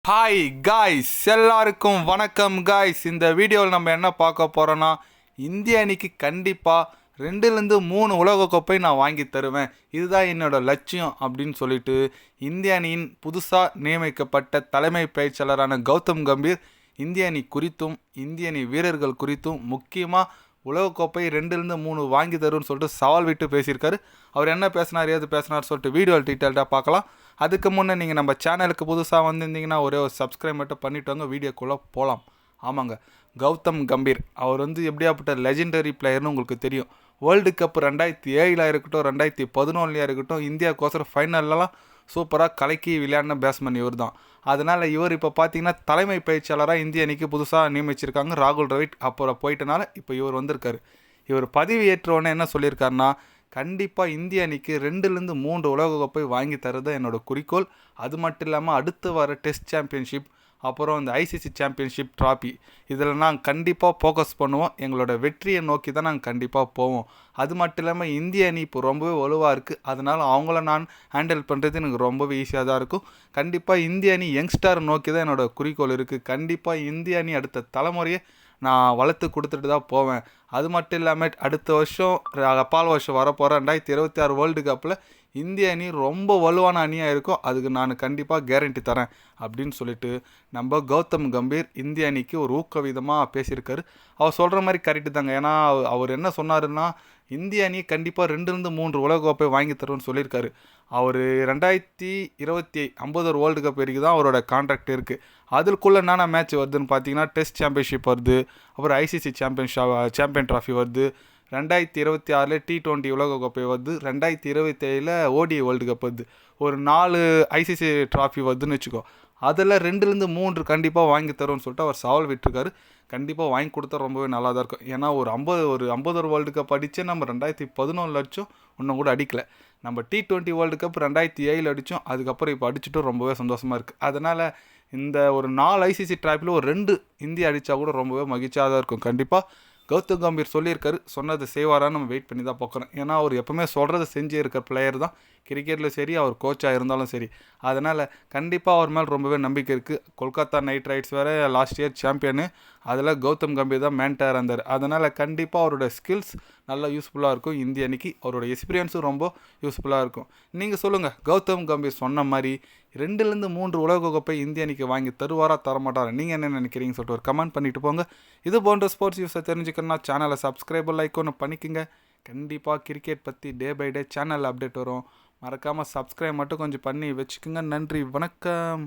Hi guys, எல்லாருக்கும் வணக்கம் guys. இந்த வீடியோவில் நம்ம என்ன பார்க்க போகிறோன்னா, இந்திய அணிக்கு கண்டிப்பாக 2-3 உலகக்கோப்பை நான் வாங்கி தருவேன், இதுதான் என்னோடய லட்சியம் அப்படின்னு சொல்லிட்டு இந்திய அணியின் புதுசாக நியமிக்கப்பட்ட தலைமை பயிற்சியாளரான கௌதம் கம்பீர் இந்திய அணி குறித்தும் இந்திய அணி வீரர்கள் குறித்தும் முக்கியமாக உலகக்கோப்பை 2-3 வாங்கி தருன்னு சொல்லிட்டு சவால் விட்டு பேசியிருக்காரு. அவர் என்ன பேசினார், ஏது பேசினார் சொல்லிட்டு வீடியோ டீட்டெயில்டாக பார்க்கலாம். அதுக்கு முன்னே நீங்கள் நம்ம சேனலுக்கு புதுசாக வந்திருந்தீங்கன்னா ஒரே ஒரு சப்ஸ்கிரைப் மட்டும் பண்ணிவிட்டு வாங்க, வீடியோக்குள்ளே போகலாம். ஆமாங்க, கௌதம் கம்பீர் அவர் எப்படியாப்பட்ட லெஜெண்டரி பிளேயர்னு உங்களுக்கு தெரியும். வேர்ல்டு கப் 2007 இருக்கட்டும், 2011 இருக்கட்டும், இந்தியாவுக்கோசரம் ஃபைனல்லாம் சூப்பராக கலக்கி விளையாடின பேட்ஸ்மேன் இவர் தான். அதனால் இவர் இப்போ பார்த்தீங்கன்னா தலைமை பயிற்சியாளராக இந்திய அணிக்கு புதுசாக நியமிச்சிருக்காங்க. ராகுல் டிராவிட் அப்புறம் போயிட்டனால இப்போ இவர் வந்திருக்காரு. இவர் பதவி ஏற்றவுடனே என்ன சொல்லியிருக்காருன்னா, கண்டிப்பாக இந்திய அணிக்கு 2-3 உலகக்கோப்பை வாங்கி தரது என்னோடய குறிக்கோள். அது மட்டும் இல்லாமல் அடுத்து வர டெஸ்ட் சாம்பியன்ஷிப், அப்புறம் இந்த ஐசிசி சாம்பியன்ஷிப் ட்ராஃபி, இதில் நாங்கள் கண்டிப்பாக ஃபோக்கஸ் பண்ணுவோம். எங்களோட வெற்றியை நோக்கி தான் நாங்கள் கண்டிப்பாக போவோம். அது மட்டும் இல்லாமல் இந்திய அணி இப்போ ரொம்பவே வலுவாக இருக்குது. அதனால் அவங்கள நான் ஹேண்டில் பண்ணுறது எனக்கு ரொம்பவே ஈஸியாக தான் இருக்கும். கண்டிப்பாக இந்திய அணி யங்ஸ்டார் நோக்கி தான் என்னோடய குறிக்கோள் இருக்குது. கண்டிப்பாக இந்திய அணி அடுத்த தலைமுறையை நான் வளர்த்து கொடுத்துட்டு தான் போவேன். அது மட்டும் இல்லாமல் அடுத்த வருஷம் அப்பால் வருஷம் வரப்போகிற 2026 வேர்ல்டு கப்பில் இந்திய அணி ரொம்ப வலுவான அணியாக இருக்கும். அதுக்கு நான் கண்டிப்பாக கேரண்டி தரேன் அப்படின்னு சொல்லிட்டு நம்ம கௌதம் கம்பீர் இந்திய அணிக்கு ஒரு ஊக்கவிதமாக பேசியிருக்காரு. அவர் சொல்கிற மாதிரி கரெக்டு தாங்க. ஏன்னா அவர் என்ன சொன்னாருன்னா, இந்திய அணி கண்டிப்பாக 2-3 உலகக்கோப்பை வாங்கி தரும்னு சொல்லியிருக்காரு. அவர் 2028 50 வேர்ல்டு கப் வரைக்கும் தான் அவரோட கான்ட்ராக்ட் இருக்குது. அதுக்குள்ளே என்னென்ன மேட்ச் வருதுன்னு பார்த்தீங்கன்னா, டெஸ்ட் சாம்பியன்ஷிப் வருது, அப்புறம் ஐசிசி சாம்பியன் ட்ராஃபி வருது, 2026 T20 உலகக்கோப்பை வருது, 2027 ஓடிஐ வேர்ல்டு கப் வருது, ஒரு 4 ஐசிசி ட்ராஃபி வருதுன்னு வச்சுக்கோ. அதில் 2-3 கண்டிப்பாக வாங்கி தரும்னு சொல்லிட்டு அவர் சவால் விட்டுருக்காரு. கண்டிப்பாக வாங்கி கொடுத்தா ரொம்பவே நல்லா தான் இருக்கும். ஏன்னா ஒரு 50 வேர்ல்டு கப் அடித்தே நம்ம 2011 அடித்தோம், இன்னும் கூட அடிக்கலை. நம்ம T20 வேர்ல்டு கப் 2007 அடித்தோம், அதுக்கப்புறம் இப்போ அடிச்சுட்டும் ரொம்பவே சந்தோஷமாக இருக்குது. அதனால் இந்த ஒரு 4 ஐசிசி ட்ராஃபியில் ஒரு 2 இந்தியா அடித்தா கூட ரொம்பவே மகிழ்ச்சியாக தான் இருக்கும். கண்டிப்பாக கௌதம் கம்பீர் சொல்லியிருக்காரு, சொன்னதை செய்வாரான்னு நம்ம வெயிட் பண்ணி தான் பார்க்குறோம். ஏன்னா அவர் எப்போவுமே சொல்கிறத செஞ்சு இருக்கிற பிளேயர் தான், கிரிக்கெட்டில் சரி, அவர் கோச்சாக இருந்தாலும் சரி. அதனால் கண்டிப்பாக அவர் மேலே ரொம்பவே நம்பிக்கை இருக்குது. கொல்கத்தா நைட் ரைடர்ஸ் வேறு லாஸ்ட் இயர் சாம்பியனு, அதில் கௌதம் கம்பீர் தான் மேன்டாக இருந்தார். அதனால் கண்டிப்பாக அவரோட ஸ்கில்ஸ் நல்லா யூஸ்ஃபுல்லாக இருக்கும் இந்திய அணிக்கு. அவரோட எக்ஸ்பீரியன்ஸும் ரொம்ப யூஸ்ஃபுல்லாக இருக்கும். நீங்கள் சொல்லுங்கள், கௌதம் கம்பீர் சொன்ன மாதிரி 2-3 உலகக்கோப்பை இந்திய அணிக்கு வாங்கி தருவாரா தரமாட்டாரா, நீங்கள் என்ன நினைக்கிறீங்கன்னு சொல்லிட்டு ஒரு கமெண்ட் பண்ணிவிட்டு போங்க. இது போன்ற ஸ்போர்ட்ஸ் நியூஸை தெரிஞ்சுக்கணும்னா சேனலை சப்ஸ்கிரைப் லைக் ஒன்று பண்ணிக்கோங்க. கண்டிப்பாக கிரிக்கெட் பற்றி டே பை டே சேனலில் அப்டேட் வரும். மறக்காமல் சப்ஸ்கிரைப் மட்டும் கொஞ்சம் பண்ணி வச்சுக்கோங்க. நன்றி, வணக்கம்.